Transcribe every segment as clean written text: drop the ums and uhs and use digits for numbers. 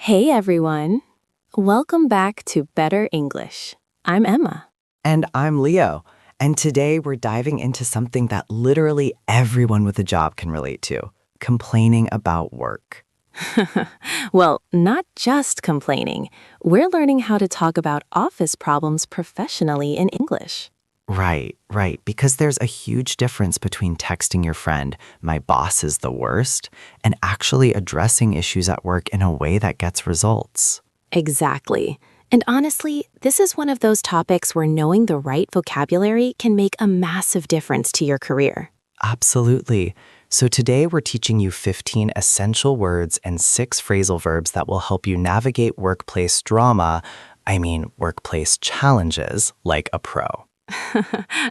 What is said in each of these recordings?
Hey everyone! Welcome back to Better English. I'm Emma. And I'm Leo. And today we're diving into something that literally everyone with a job can relate to: complaining about work. Well, not just complaining. We're learning how to talk about office problems professionally in English. Right. Because there's a huge difference between texting your friend, "My boss is the worst," and actually addressing issues at work in a way that gets results. Exactly. And honestly, this is one of those topics where knowing the right vocabulary can make a massive difference to your career. Absolutely. So today we're teaching you 15 essential words and 6 phrasal verbs that will help you navigate workplace workplace challenges like a pro.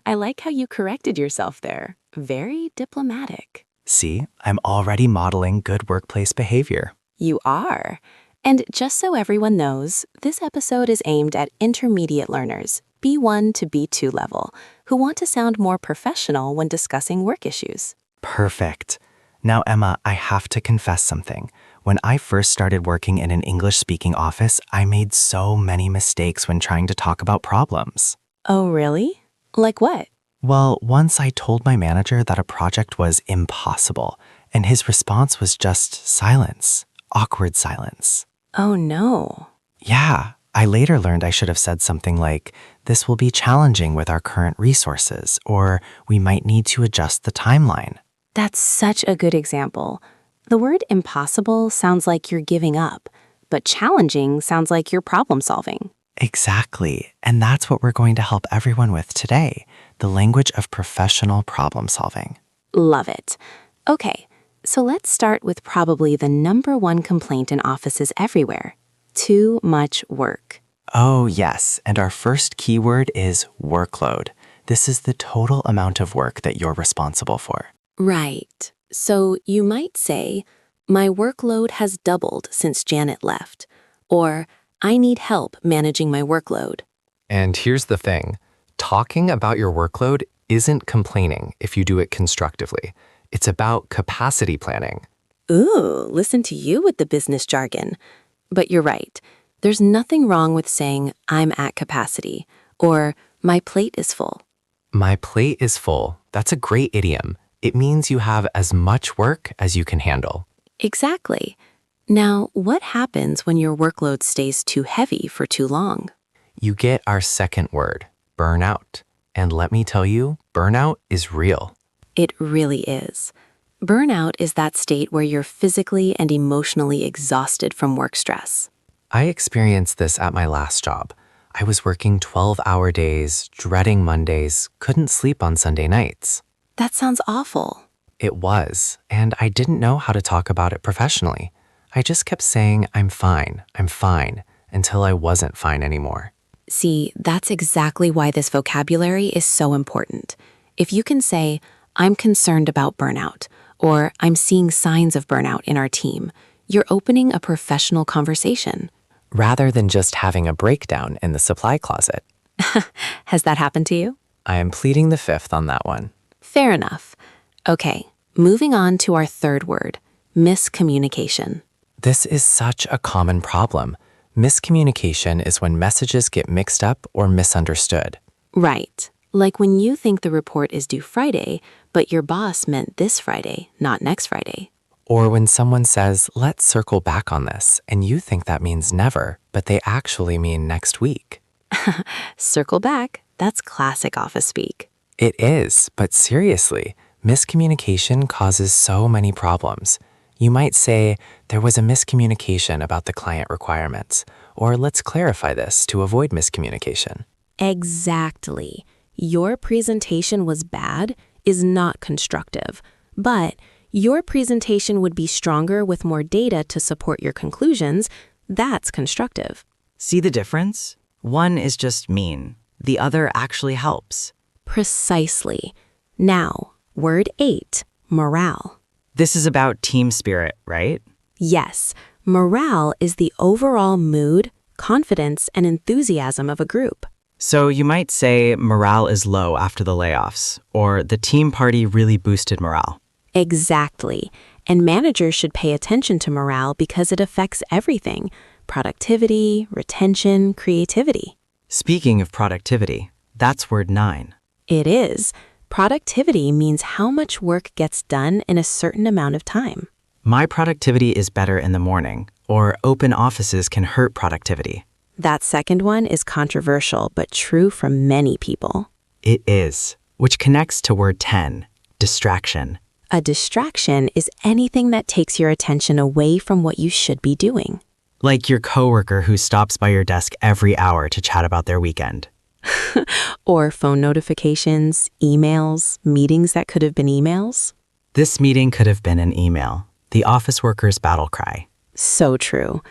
I like how you corrected yourself there. Very diplomatic. See, I'm already modeling good workplace behavior. You are. And just so everyone knows, this episode is aimed at intermediate learners, B1 to B2 level, who want to sound more professional when discussing work issues. Perfect. Now, Emma, I have to confess something. When I first started working in an English-speaking office, I made so many mistakes when trying to talk about problems. Oh, really? Like what? Well, once I told my manager that a project was impossible, and his response was just silence, awkward silence. Oh, no. Yeah, I later learned I should have said something like, "This will be challenging with our current resources," or "We might need to adjust the timeline." That's such a good example. The word impossible sounds like you're giving up, but challenging sounds like you're problem solving. Exactly, and that's what we're going to help everyone with today, the language of professional problem solving. Love it. Okay, so let's start with probably the number one complaint in offices everywhere: too much work. Oh, yes, and our first keyword is workload. This is the total amount of work that you're responsible for. Right. So you might say, "My workload has doubled since Janet left," or "I need help managing my workload." And here's the thing, talking about your workload isn't complaining if you do it constructively. It's about capacity planning. Ooh, listen to you with the business jargon. But you're right. There's nothing wrong with saying, "I'm at capacity," or "My plate is full." My plate is full. That's a great idiom. It means you have as much work as you can handle. Exactly. Now, what happens when your workload stays too heavy for too long? You get our second word, burnout. And let me tell you, burnout is real. It really is. Burnout is that state where you're physically and emotionally exhausted from work stress. I experienced this at my last job. I was working 12-hour days, dreading Mondays, couldn't sleep on Sunday nights. That sounds awful. It was, and I didn't know how to talk about it professionally. I just kept saying, I'm fine, until I wasn't fine anymore. See, that's exactly why this vocabulary is so important. If you can say, "I'm concerned about burnout," or "I'm seeing signs of burnout in our team," you're opening a professional conversation. Rather than just having a breakdown in the supply closet. Has that happened to you? I am pleading the fifth on that one. Fair enough. Okay, moving on to our third word, miscommunication. This is such a common problem. Miscommunication is when messages get mixed up or misunderstood. Right. Like when you think the report is due Friday, but your boss meant this Friday, not next Friday. Or when someone says, let's circle back on this, and you think that means never, but they actually mean next week. Circle back. That's classic office speak. It is, but seriously, miscommunication causes so many problems. You might say, there was a miscommunication about the client requirements, or let's clarify this to avoid miscommunication. Exactly. Your presentation was bad is not constructive, but your presentation would be stronger with more data to support your conclusions. That's constructive. See the difference? One is just mean. The other actually helps. Precisely. Now, word 8, morale. This is about team spirit, right? Yes, morale is the overall mood, confidence, and enthusiasm of a group. So you might say morale is low after the layoffs, or the team party really boosted morale. Exactly. And managers should pay attention to morale because it affects everything: productivity, retention, creativity. Speaking of productivity, that's word 9. It is. Productivity means how much work gets done in a certain amount of time. My productivity is better in the morning, or open offices can hurt productivity. That second one is controversial, but true for many people. It is, which connects to word 10, distraction. A distraction is anything that takes your attention away from what you should be doing. Like your coworker who stops by your desk every hour to chat about their weekend. Or phone notifications, emails, meetings that could have been emails. This meeting could have been an email. The office worker's battle cry. So true.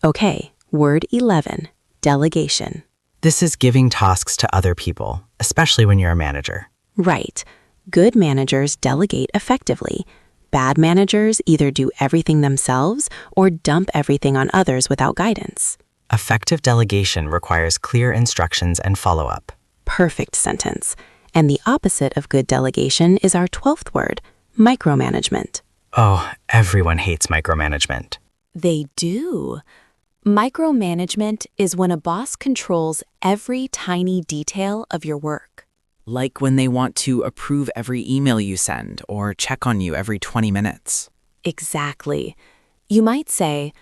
Okay, word 11, delegation. This is giving tasks to other people, especially when you're a manager. Right. Good managers delegate effectively. Bad managers either do everything themselves or dump everything on others without guidance. Effective delegation requires clear instructions and follow-up. Perfect sentence. And the opposite of good delegation is our 12th word, micromanagement. Oh, everyone hates micromanagement. They do. Micromanagement is when a boss controls every tiny detail of your work. Like when they want to approve every email you send or check on you every 20 minutes. Exactly. You might say,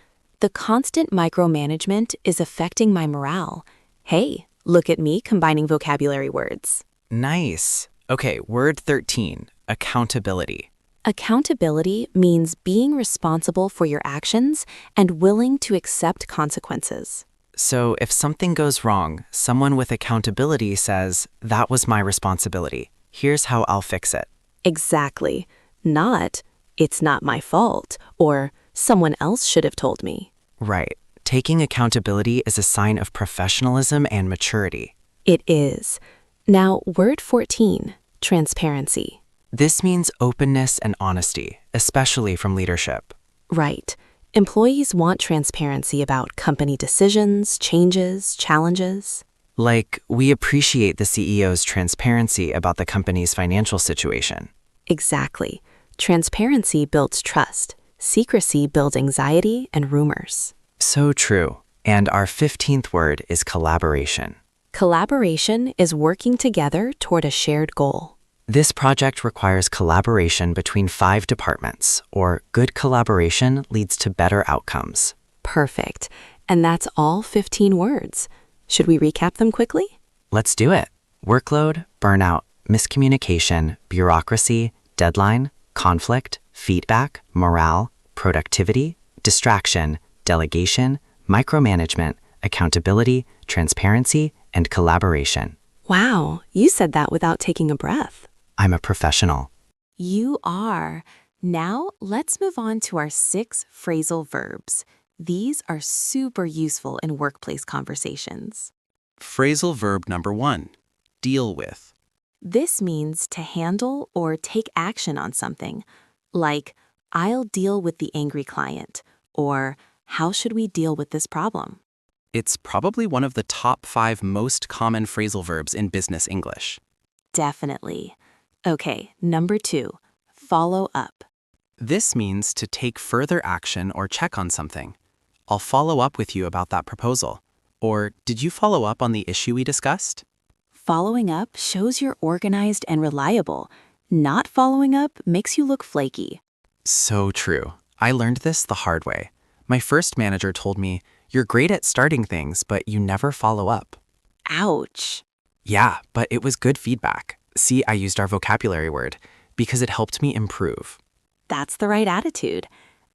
the constant micromanagement is affecting my morale. Hey, look at me combining vocabulary words. Nice. Okay, word 13, accountability. Accountability means being responsible for your actions and willing to accept consequences. So if something goes wrong, someone with accountability says, that was my responsibility. Here's how I'll fix it. Exactly. Not, it's not my fault, or someone else should have told me. Right. Taking accountability is a sign of professionalism and maturity. It is. Now, word 14, transparency. This means openness and honesty, especially from leadership. Right. Employees want transparency about company decisions, changes, challenges. Like, we appreciate the CEO's transparency about the company's financial situation. Exactly. Transparency builds trust. Secrecy builds anxiety and rumors. So true. And our 15th word is collaboration. Collaboration is working together toward a shared goal. This project requires collaboration between 5 departments, or good collaboration leads to better outcomes. Perfect. And that's all 15 words. Should we recap them quickly? Let's do it. Workload, burnout, miscommunication, bureaucracy, deadline, conflict, feedback, morale, productivity, distraction, delegation, micromanagement, accountability, transparency, and collaboration. Wow, you said that without taking a breath. I'm a professional. You are. Now, let's move on to our 6 phrasal verbs. These are super useful in workplace conversations. Phrasal verb number 1, deal with. This means to handle or take action on something, like, I'll deal with the angry client, or how should we deal with this problem? It's probably one of the top 5 most common phrasal verbs in business English. Definitely. Okay, number 2, follow up. This means to take further action or check on something. I'll follow up with you about that proposal. Or, did you follow up on the issue we discussed? Following up shows you're organized and reliable. Not following up makes you look flaky. So true. I learned this the hard way. My first manager told me, you're great at starting things, but you never follow up. Ouch. Yeah, but it was good feedback. See, I used our vocabulary word because it helped me improve. That's the right attitude.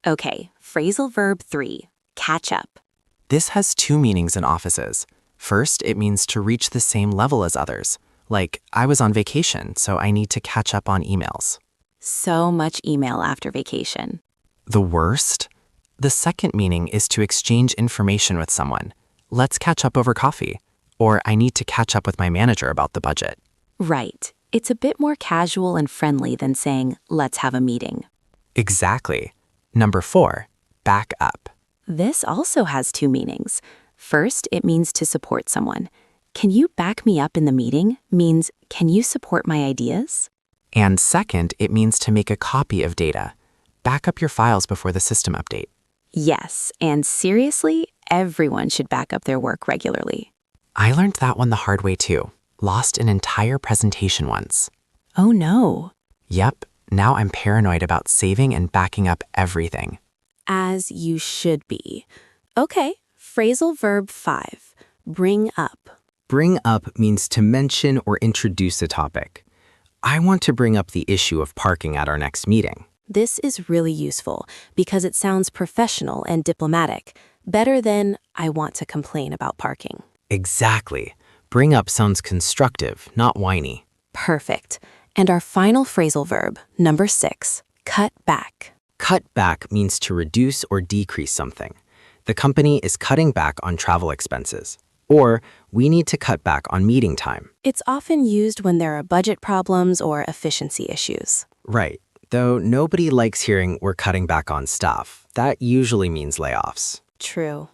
Okay, phrasal verb 3, catch up. This has 2 meanings in offices. First, it means to reach the same level as others. Like, I was on vacation, so I need to catch up on emails. So much email after vacation. The worst? The second meaning is to exchange information with someone. Let's catch up over coffee. Or I need to catch up with my manager about the budget. Right. It's a bit more casual and friendly than saying, let's have a meeting. Exactly. Number 4, back up. This also has 2 meanings. First, it means to support someone. Can you back me up in the meeting means, can you support my ideas? And second, it means to make a copy of data. Back up your files before the system update. Yes, and seriously, everyone should back up their work regularly. I learned that one the hard way too. Lost an entire presentation once. Oh no. Yep, now I'm paranoid about saving and backing up everything. As you should be. Okay, phrasal verb 5. Bring up. Bring up means to mention or introduce a topic. I want to bring up the issue of parking at our next meeting. This is really useful because it sounds professional and diplomatic, better than I want to complain about parking. Exactly. Bring up sounds constructive, not whiny. Perfect. And our final phrasal verb, number 6, cut back. Cut back means to reduce or decrease something. The company is cutting back on travel expenses. Or, we need to cut back on meeting time. It's often used when there are budget problems or efficiency issues. Right. Though nobody likes hearing we're cutting back on staff. That usually means layoffs. True.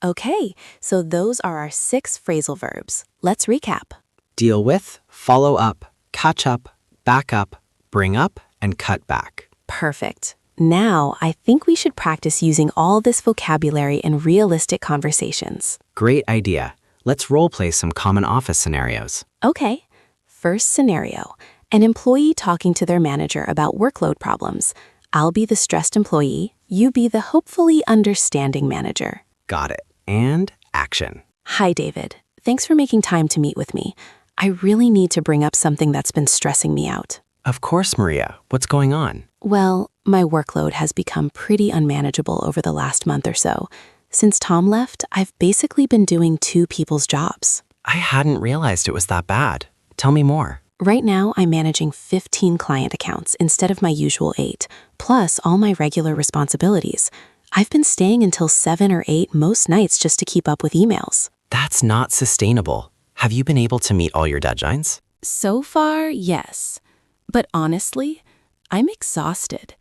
Okay, so those are our 6 phrasal verbs. Let's recap. Deal with, follow up, catch up, back up, bring up, and cut back. Perfect. Now, I think we should practice using all this vocabulary in realistic conversations. Great idea. Let's role-play some common office scenarios. Okay. First scenario. An employee talking to their manager about workload problems. I'll be the stressed employee. You be the hopefully understanding manager. Got it. And action. Hi, David. Thanks for making time to meet with me. I really need to bring up something that's been stressing me out. Of course, Maria. What's going on? Well, my workload has become pretty unmanageable over the last month or so. Since Tom left, I've basically been doing 2 people's jobs. I hadn't realized it was that bad. Tell me more. Right now, I'm managing 15 client accounts instead of my usual 8, plus all my regular responsibilities. I've been staying until 7 or 8 most nights just to keep up with emails. That's not sustainable. Have you been able to meet all your deadlines? So far, yes. But honestly, I'm exhausted.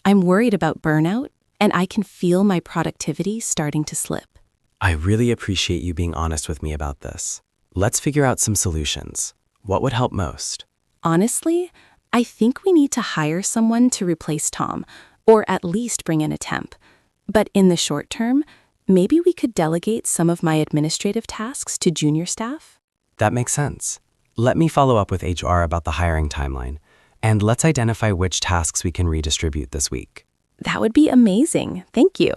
I'm worried about burnout, and I can feel my productivity starting to slip. I really appreciate you being honest with me about this. Let's figure out some solutions. What would help most? Honestly, I think we need to hire someone to replace Tom, or at least bring in a temp. But in the short term, maybe we could delegate some of my administrative tasks to junior staff? That makes sense. Let me follow up with HR about the hiring timeline, and let's identify which tasks we can redistribute this week. That would be amazing. Thank you.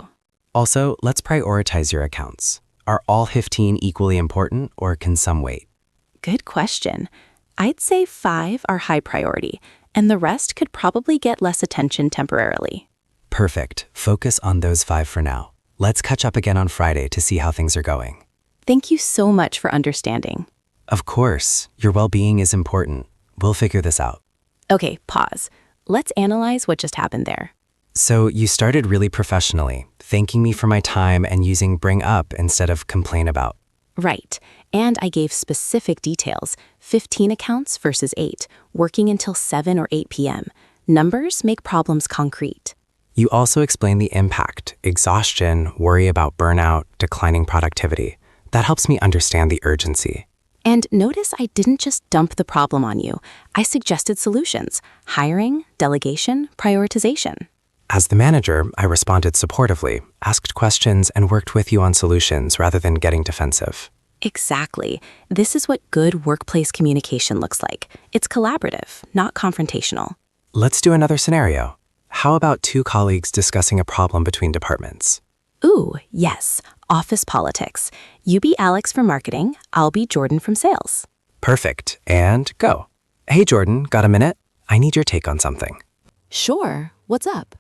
Also, let's prioritize your accounts. Are all 15 equally important, or can some wait? Good question. I'd say 5 are high priority, and the rest could probably get less attention temporarily. Perfect. Focus on those 5 for now. Let's catch up again on Friday to see how things are going. Thank you so much for understanding. Of course, your well-being is important. We'll figure this out. Okay, pause. Let's analyze what just happened there. So you started really professionally, thanking me for my time and using bring up instead of complain about. Right. And I gave specific details, 15 accounts versus 8, working until 7 or 8 p.m. Numbers make problems concrete. You also explained the impact, exhaustion, worry about burnout, declining productivity. That helps me understand the urgency. And notice I didn't just dump the problem on you. I suggested solutions: hiring, delegation, prioritization. As the manager, I responded supportively, asked questions, and worked with you on solutions rather than getting defensive. Exactly. This is what good workplace communication looks like. It's collaborative, not confrontational. Let's do another scenario. How about 2 colleagues discussing a problem between departments? Ooh, yes. Office politics. You be Alex from marketing, I'll be Jordan from sales. Perfect. And go. Hey, Jordan, got a minute? I need your take on something. Sure. What's up?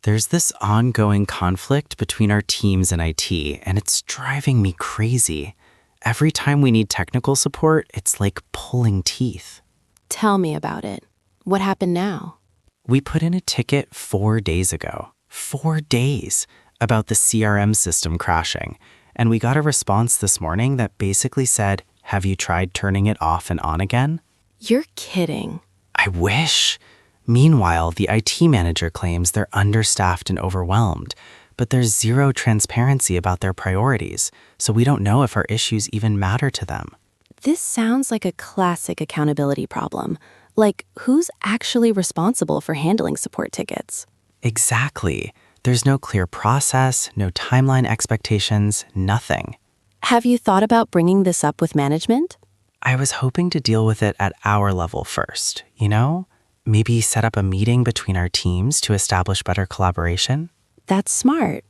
There's this ongoing conflict between our teams and IT, and it's driving me crazy. Every time we need technical support, it's like pulling teeth. Tell me about it. What happened now? We put in a ticket 4 days ago. 4 days about the CRM system crashing. And we got a response this morning that basically said, "Have you tried turning it off and on again?" You're kidding. I wish. Meanwhile, the IT manager claims they're understaffed and overwhelmed, but there's zero transparency about their priorities, so we don't know if our issues even matter to them. This sounds like a classic accountability problem. Like, who's actually responsible for handling support tickets? Exactly. There's no clear process, no timeline expectations, nothing. Have you thought about bringing this up with management? I was hoping to deal with it at our level first, you know? Maybe set up a meeting between our teams to establish better collaboration? That's smart.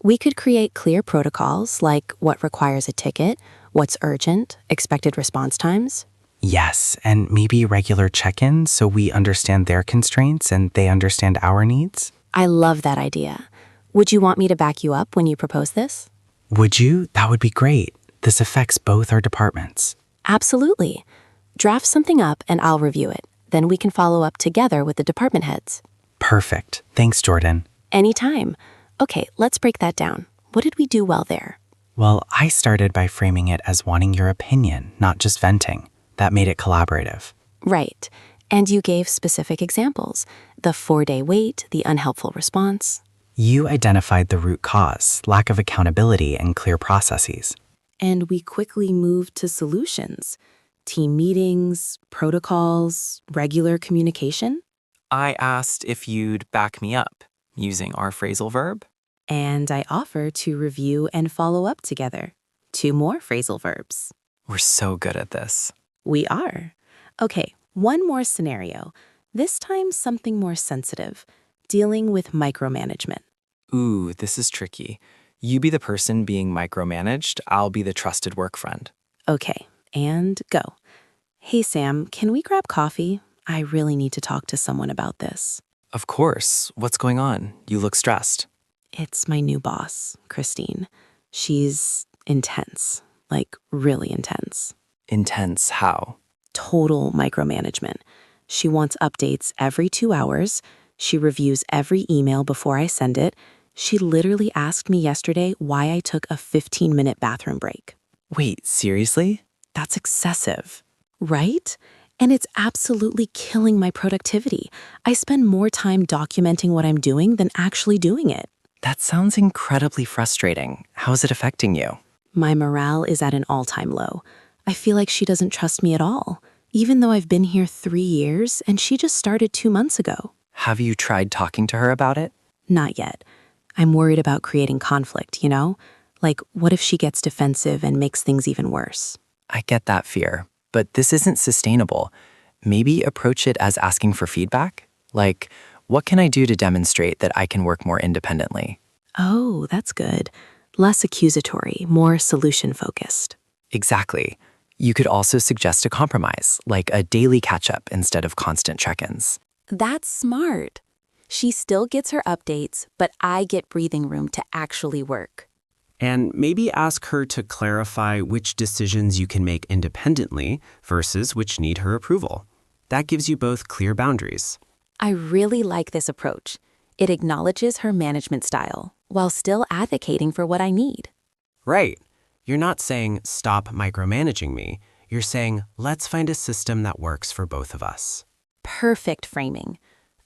We could create clear protocols like what requires a ticket, what's urgent, expected response times. Yes, and maybe regular check-ins so we understand their constraints and they understand our needs? I love that idea. Would you want me to back you up when you propose this? Would you? That would be great. This affects both our departments. Absolutely. Draft something up and I'll review it. Then we can follow up together with the department heads. Perfect. Thanks, Jordan. Anytime. Okay, let's break that down. What did we do well there? Well, I started by framing it as wanting your opinion, not just venting. That made it collaborative. Right. And you gave specific examples. The 4-day wait, the unhelpful response. You identified the root cause, lack of accountability, and clear processes. And we quickly moved to solutions. Team meetings, protocols, regular communication. I asked if you'd back me up using our phrasal verb. And I offer to review and follow up together. 2 more phrasal verbs. We're so good at this. We are. Okay, one more scenario. This time something more sensitive. Dealing with micromanagement. Ooh, this is tricky. You be the person being micromanaged, I'll be the trusted work friend. Okay, and go. Hey Sam, can we grab coffee? I really need to talk to someone about this. Of course. What's going on? You look stressed. It's my new boss, Christine. She's intense, like really intense. Intense how? Total micromanagement. She wants updates every 2 hours. She reviews every email before I send it. She literally asked me yesterday why I took a 15-minute bathroom break. Wait, seriously? That's excessive, right? And it's absolutely killing my productivity. I spend more time documenting what I'm doing than actually doing it. That sounds incredibly frustrating. How is it affecting you? My morale is at an all-time low. I feel like she doesn't trust me at all, even though I've been here 3 years and she just started 2 months ago. Have you tried talking to her about it? Not yet. I'm worried about creating conflict, you know? Like, what if she gets defensive and makes things even worse? I get that fear, but this isn't sustainable. Maybe approach it as asking for feedback. Like, what can I do to demonstrate that I can work more independently? Oh, that's good. Less accusatory, more solution-focused. Exactly. You could also suggest a compromise, like a daily catch-up instead of constant check-ins. That's smart. She still gets her updates, but I get breathing room to actually work. And maybe ask her to clarify which decisions you can make independently versus which need her approval. That gives you both clear boundaries. I really like this approach. It acknowledges her management style while still advocating for what I need. Right. You're not saying, stop micromanaging me. You're saying, let's find a system that works for both of us. Perfect framing.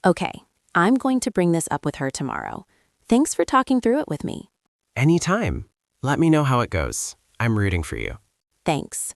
Okay, I'm going to bring this up with her tomorrow. Thanks for talking through it with me. Anytime. Let me know how it goes. I'm rooting for you. Thanks.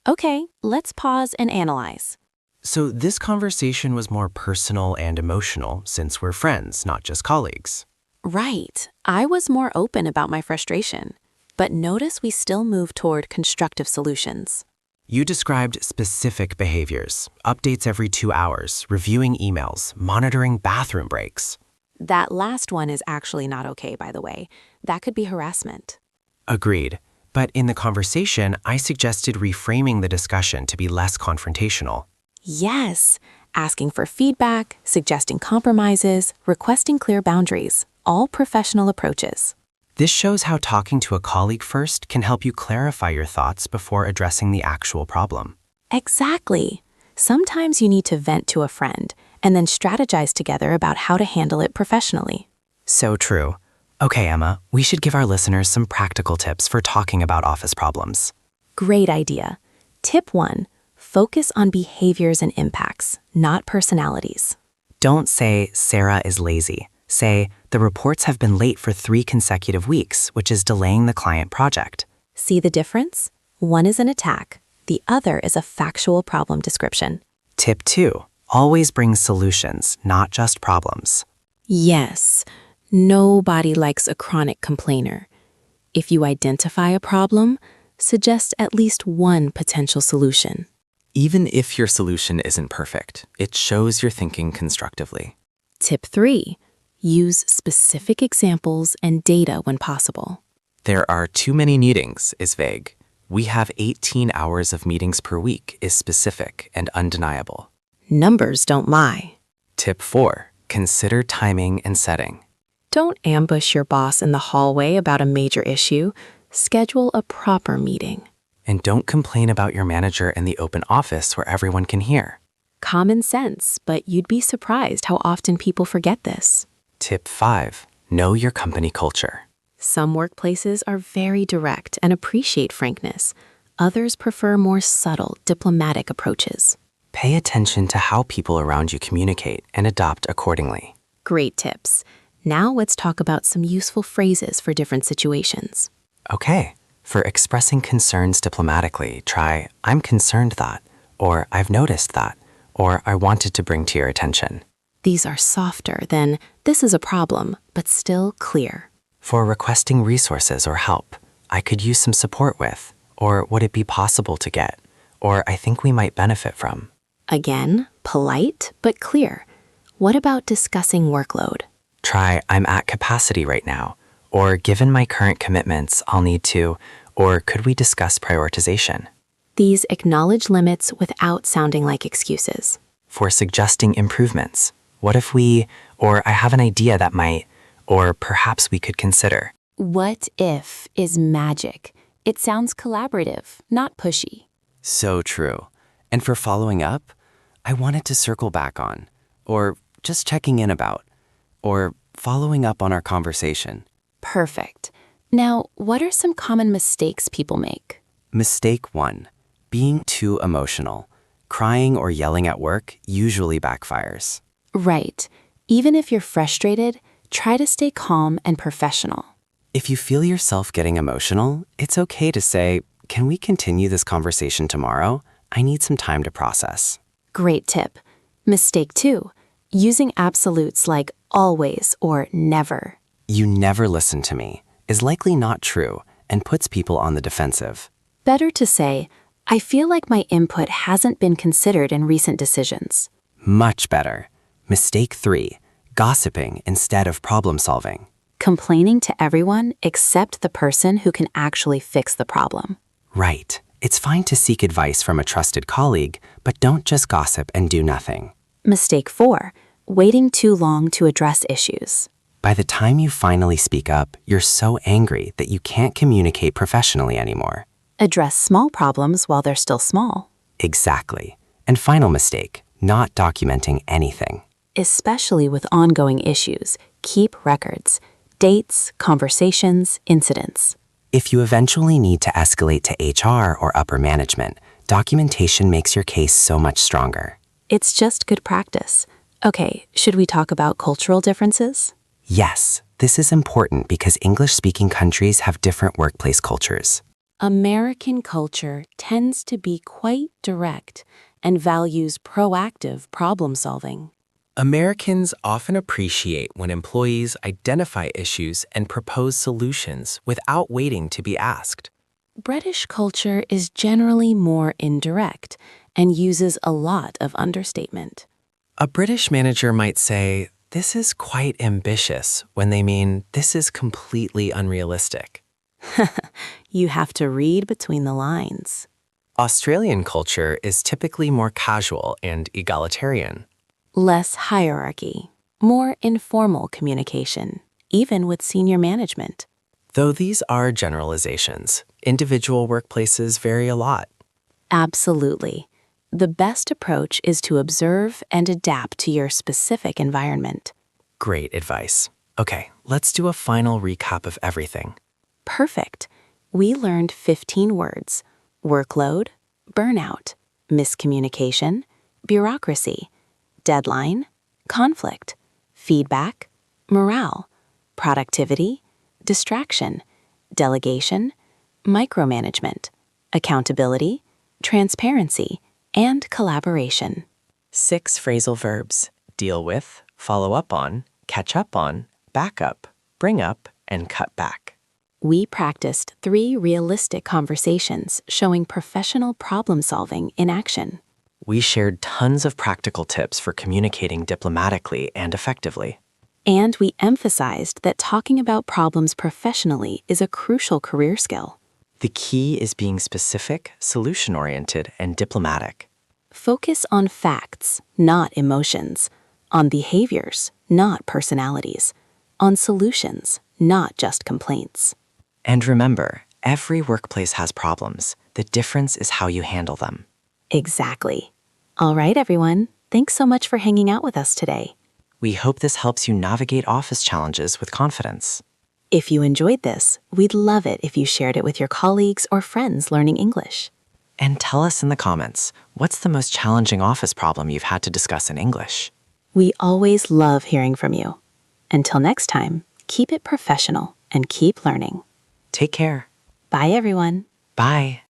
Okay, let's pause and analyze. So this conversation was more personal and emotional since we're friends, not just colleagues. Right. I was more open about my frustration. But notice we still move toward constructive solutions. You described specific behaviors, updates every 2 hours, reviewing emails, monitoring bathroom breaks. That last one is actually not okay, by the way. That could be harassment. Agreed. But in the conversation, I suggested reframing the discussion to be less confrontational. Yes. Asking for feedback, suggesting compromises, requesting clear boundaries. All professional approaches. This shows how talking to a colleague first can help you clarify your thoughts before addressing the actual problem. Exactly. Sometimes you need to vent to a friend and then strategize together about how to handle it professionally. So true. Okay, Emma, we should give our listeners some practical tips for talking about office problems. Great idea. Tip 1, focus on behaviors and impacts, not personalities. Don't say, Sarah is lazy. Say, the reports have been late for 3 consecutive weeks, which is delaying the client project. See the difference? One is an attack. The other is a factual problem description. Tip 2, always bring solutions, not just problems. Yes, nobody likes a chronic complainer. If you identify a problem, suggest at least one potential solution. Even if your solution isn't perfect, it shows you're thinking constructively. Tip 3. Use specific examples and data when possible. There are too many meetings is vague. We have 18 hours of meetings per week is specific and undeniable. Numbers don't lie. Tip 4. Consider timing and setting. Don't ambush your boss in the hallway about a major issue. Schedule a proper meeting. And don't complain about your manager in the open office where everyone can hear. Common sense, but you'd be surprised how often people forget this. Tip 5. Know your company culture. Some workplaces are very direct and appreciate frankness. Others prefer more subtle, diplomatic approaches. Pay attention to how people around you communicate and adopt accordingly. Great tips. Now let's talk about some useful phrases for different situations. Okay, for expressing concerns diplomatically, try "I'm concerned that," or "I've noticed that," or "I wanted to bring to your attention." These are softer than "this is a problem," but still clear. For requesting resources or help, "I could use some support with," or "would it be possible to get," or "I think we might benefit from." Again, polite but clear. What about discussing workload? Try "I'm at capacity right now," or "given my current commitments, I'll need to," or "could we discuss prioritization?" These acknowledge limits without sounding like excuses. For suggesting improvements, "what if we," or "I have an idea that might," or "perhaps we could consider." What if is magic. It sounds collaborative, not pushy. So true. And for following up, "I wanted to circle back on," or "just checking in about," or "following up on our conversation." Perfect. Now, what are some common mistakes people make? Mistake 1. Being too emotional. Crying or yelling at work usually backfires. Right. Even if you're frustrated, try to stay calm and professional. If you feel yourself getting emotional, it's okay to say, "Can we continue this conversation tomorrow? I need some time to process." Great tip. Mistake 2. Using absolutes like always or never. "You never listen to me" is likely not true and puts people on the defensive. Better to say, I feel like my input hasn't been considered in recent decisions. Much better. Mistake 3. Gossiping instead of problem solving. Complaining to everyone except the person who can actually fix the problem. Right. It's fine to seek advice from a trusted colleague, but don't just gossip and do nothing. Mistake 4. Waiting too long to address issues. By the time you finally speak up, you're so angry that you can't communicate professionally anymore. Address small problems while they're still small. Exactly. And final mistake, not documenting anything. Especially with ongoing issues, keep records. Dates, conversations, incidents. If you eventually need to escalate to HR or upper management, documentation makes your case so much stronger. It's just good practice. Okay, should we talk about cultural differences? Yes, this is important because English-speaking countries have different workplace cultures. American culture tends to be quite direct and values proactive problem solving. Americans often appreciate when employees identify issues and propose solutions without waiting to be asked. British culture is generally more indirect and uses a lot of understatement. A British manager might say, "This is quite ambitious," when they mean, "This is completely unrealistic." You have to read between the lines. Australian culture is typically more casual and egalitarian. Less hierarchy, more informal communication, even with senior management. Though these are generalizations, individual workplaces vary a lot. Absolutely. The best approach is to observe and adapt to your specific environment. Great advice. Okay, let's do a final recap of everything. Perfect. We learned 15 words: workload, burnout, miscommunication, bureaucracy, deadline, conflict, feedback, morale, productivity, distraction, delegation, micromanagement, accountability, transparency, and collaboration. 6 phrasal verbs: deal with, follow up on, catch up on, back up, bring up, and cut back. We practiced 3 realistic conversations showing professional problem-solving in action. We shared tons of practical tips for communicating diplomatically and effectively. And we emphasized that talking about problems professionally is a crucial career skill. The key is being specific, solution-oriented, and diplomatic. Focus on facts, not emotions. On behaviors, not personalities. On solutions, not just complaints. And remember, every workplace has problems. The difference is how you handle them. Exactly. All right, everyone. Thanks so much for hanging out with us today. We hope this helps you navigate office challenges with confidence. If you enjoyed this, we'd love it if you shared it with your colleagues or friends learning English. And tell us in the comments, what's the most challenging office problem you've had to discuss in English? We always love hearing from you. Until next time, keep it professional and keep learning. Take care. Bye, everyone. Bye.